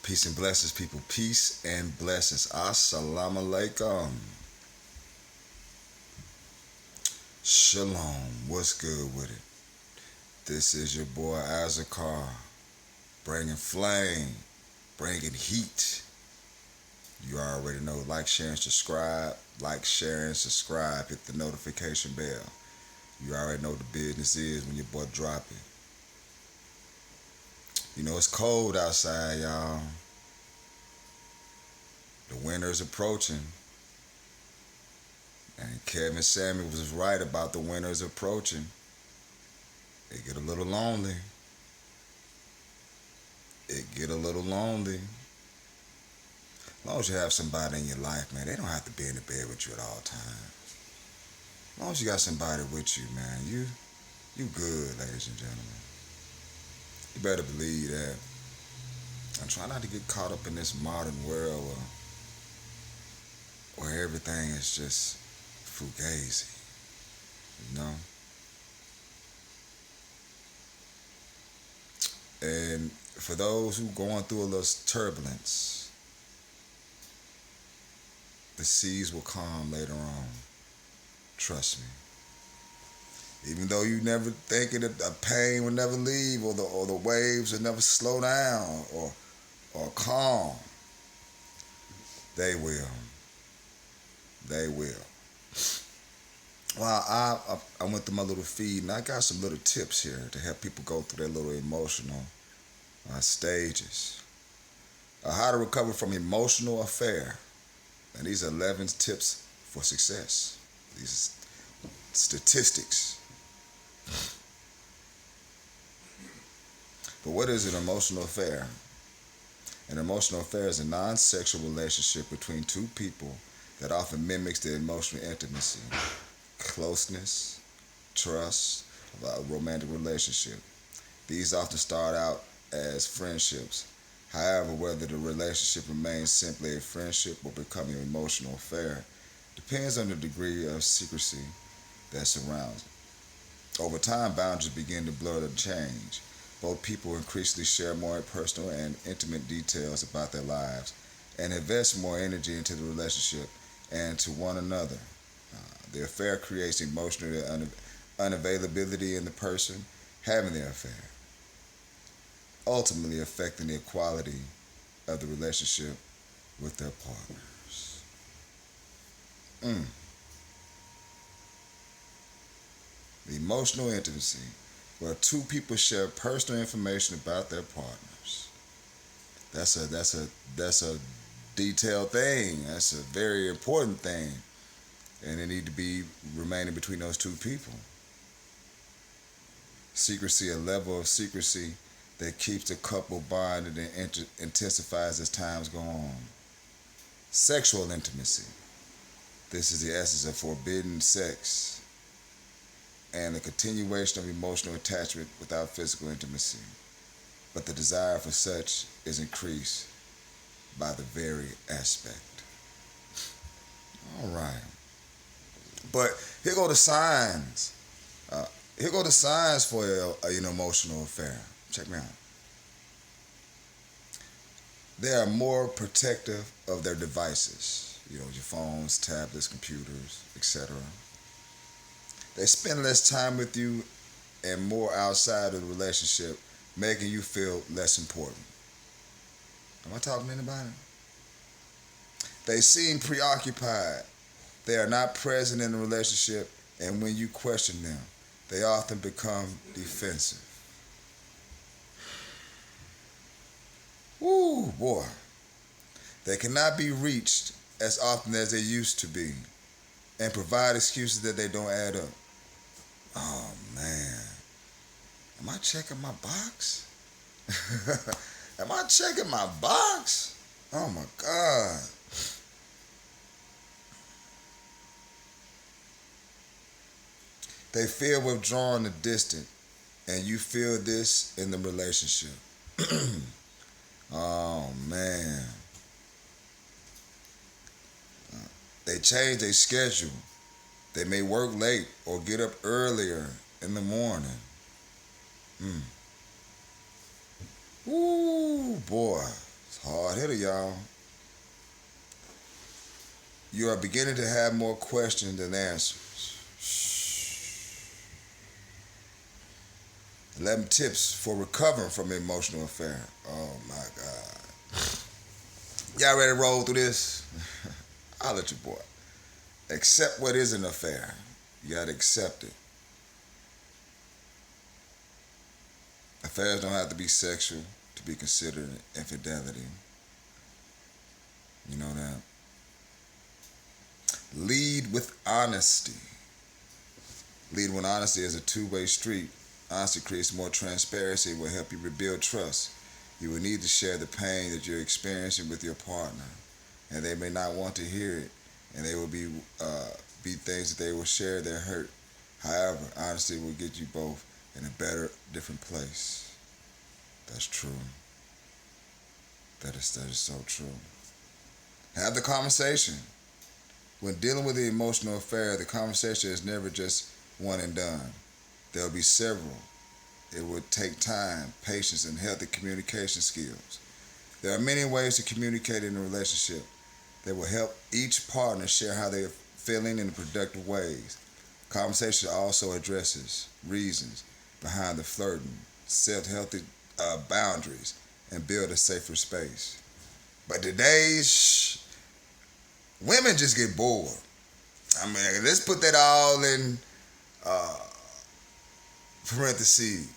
Peace and blessings, people. Peace and blessings. Assalamu alaikum. Shalom. What's good with it? This is your boy Azakar, bringing flame, bringing heat. You already know. Like, share, and subscribe. Like, share, and subscribe. Hit the notification bell. You already know what the business is when your boy drop it. You know, it's cold outside, y'all. The winter's approaching. And Kevin Samuels was right about the winter's approaching. It get a little lonely. It get a little lonely. As long as you have somebody in your life, man, they don't have to be in the bed with you at all times. As long as you got somebody with you, man, you good, ladies and gentlemen. You better believe that. I'm trying not to get caught up in this modern world where everything is just fugazi, you know? And for those who going through a little turbulence, the seas will calm later on. Trust me. Even though you never thinking that the pain will never leave, or the waves will never slow down or calm, they will. They will. Well, I went through my little feed, and I got some little tips here to help people go through their little emotional stages. How to recover from emotional affair. And these are 11 tips for success. These are statistics. But what is an emotional affair? An emotional affair is a non-sexual relationship between two people that often mimics the emotional intimacy, closeness, trust of a romantic relationship. These often start out as friendships. However, whether the relationship remains simply a friendship or becoming an emotional affair depends on the degree of secrecy that surrounds it. Over time, boundaries begin to blur and change. Both people increasingly share more personal and intimate details about their lives and invest more energy into the relationship and to one another. The affair creates emotional unavailability in the person having the affair, ultimately affecting the quality of the relationship with their partners. The emotional intimacy, where two people share personal information about their partners. That's a detailed thing. That's a very important thing, and it need to be remaining between those two people. Secrecy, a level of secrecy that keeps the couple bonded and intensifies as times go on. Sexual intimacy. This is the essence of forbidden sex and the continuation of emotional attachment without physical intimacy. But the desire for such is increased by the very aspect. All right. But here go the signs. Here go the signs for an emotional affair. Check me out. They are more protective of their devices. You know, your phones, tablets, computers, etc. They spend less time with you and more outside of the relationship, making you feel less important. Am I talking to anybody? They seem preoccupied. They are not present in the relationship, and when you question them, they often become defensive. Woo, boy. They cannot be reached as often as they used to be and provide excuses that they don't add up. Oh, man. Am I checking my box? Am I checking my box? Oh, my God. They feel withdrawn and distant, and you feel this in the relationship. Oh, man. They change their schedule. They may work late or get up earlier in the morning. Ooh, boy. It's Hard hitter, y'all. You are beginning to have more questions than answers. 11 tips for recovering from an emotional affair. Oh my God. Y'all ready to roll through this? I'll let your boy. Accept what is an affair. You gotta accept it. Affairs don't have to be sexual to be considered infidelity. You know that? Lead with honesty. Lead with honesty is a two-way street. Honesty creates more transparency and will help you rebuild trust. You will need to share the pain that you're experiencing with your partner, and they may not want to hear it, and they will be things that they will share that hurt. However, honesty will get you both in a better, different place. That's true. That is so true. Have the conversation. When dealing with the emotional affair, the conversation is never just one and done. There'll be several. It would take time, patience, and healthy communication skills. There are many ways to communicate in a relationship that will help each partner share how they are feeling in productive ways. Conversation also addresses reasons behind the flirting, set healthy boundaries, and build a safer space. But today's women just get bored. I mean, let's put that all in parentheses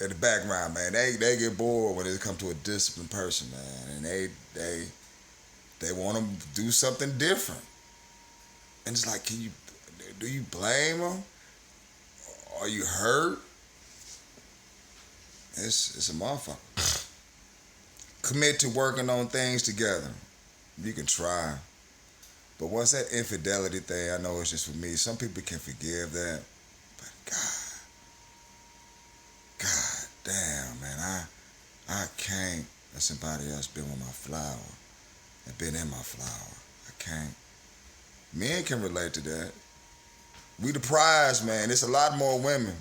in the background, man. They get bored when it comes to a disciplined person, man, and they want to do something different. And it's like, do you blame them? Are you hurt? It's a motherfucker. Commit to working on things together. You can try. But what's that infidelity thing? I know it's just for me. Some people can forgive that. But God damn, man, I can't let somebody else been with my flower and been in my flower. I can't. Men can relate to that. We the prize, man. It's a lot more women.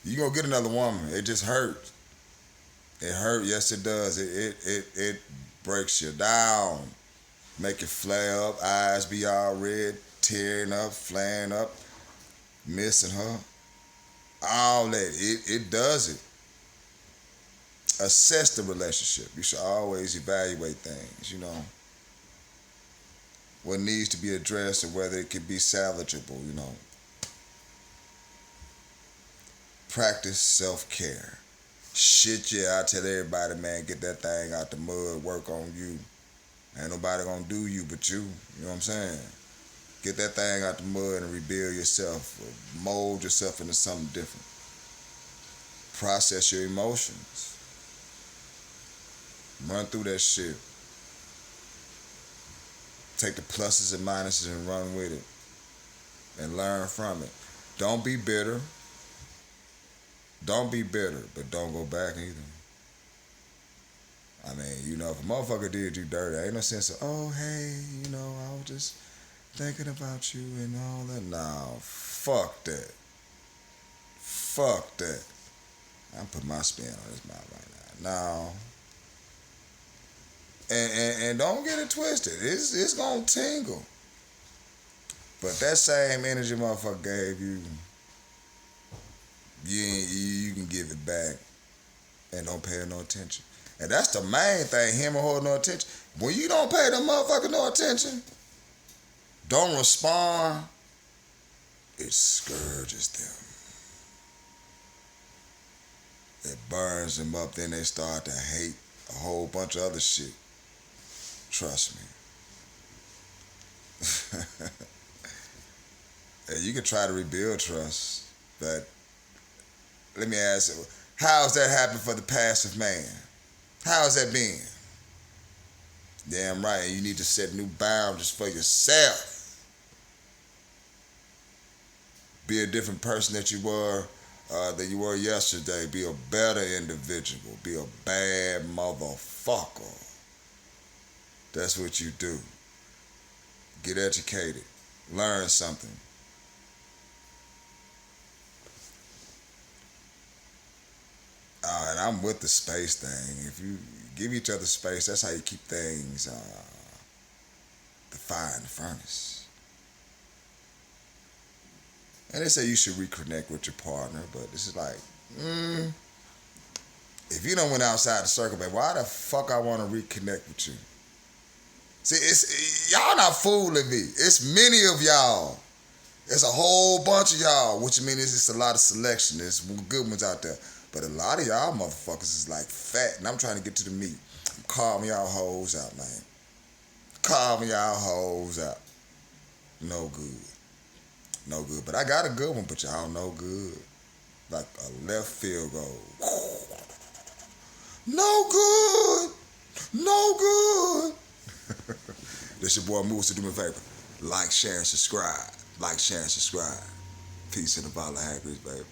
You gonna get another woman. It just hurts. It hurt, yes it does. It breaks you down. Make you flare up, eyes be all red, tearing up, flaring up, missing her. All that, it does it. Assess the relationship. You should always evaluate things, what needs to be addressed and whether it can be salvageable, Practice self-care. Shit, yeah, I tell everybody, man, get that thing out the mud, work on you. Ain't nobody gonna do you but you. You know what I'm saying? Get that thing out the mud and rebuild yourself. Mold yourself into something different. Process your emotions. Run through that shit. Take the pluses and minuses and run with it. And learn from it. Don't be bitter. Don't be bitter, but don't go back either. I mean, if a motherfucker did you dirty, ain't no sense of, oh, hey, I was just thinking about you and all that. No, fuck that. Fuck that. I'm putting my spin on this mouth right now. No. And don't get it twisted. It's gonna tingle. But that same energy motherfucker gave you, you can give it back and don't pay no attention. And that's the main thing, him or her no attention. When you don't pay them motherfucker no attention, don't respond, it scourges them. It burns them up, then they start to hate a whole bunch of other shit. Trust me. And you can try to rebuild trust, but let me ask you, how's that happen for the passive man? How's that been? Damn right, you need to set new boundaries for yourself. Be a different person than you were yesterday. Be a better individual. Be a bad motherfucker. That's what you do. Get educated. Learn something. And I I'm with the space thing. If you give each other space, that's how you keep things the fire in the furnace. And they say you should reconnect with your partner, but this is like, if you don't went outside the circle, babe, why the fuck I want to reconnect with you? See, it's y'all not fooling me. It's many of y'all. There's a whole bunch of y'all, which means it's a lot of selection. There's some good ones out there. But a lot of y'all motherfuckers is like fat, and I'm trying to get to the meat. I'm calling y'all hoes out, man. Calling y'all hoes out. No good. No good. But I got a good one, but y'all no good. Like a left field goal. No good. No good. This your boy Moose. Do me a favor. Like, share, and subscribe. Like, share, and subscribe. Peace in the bottle of happiness, baby.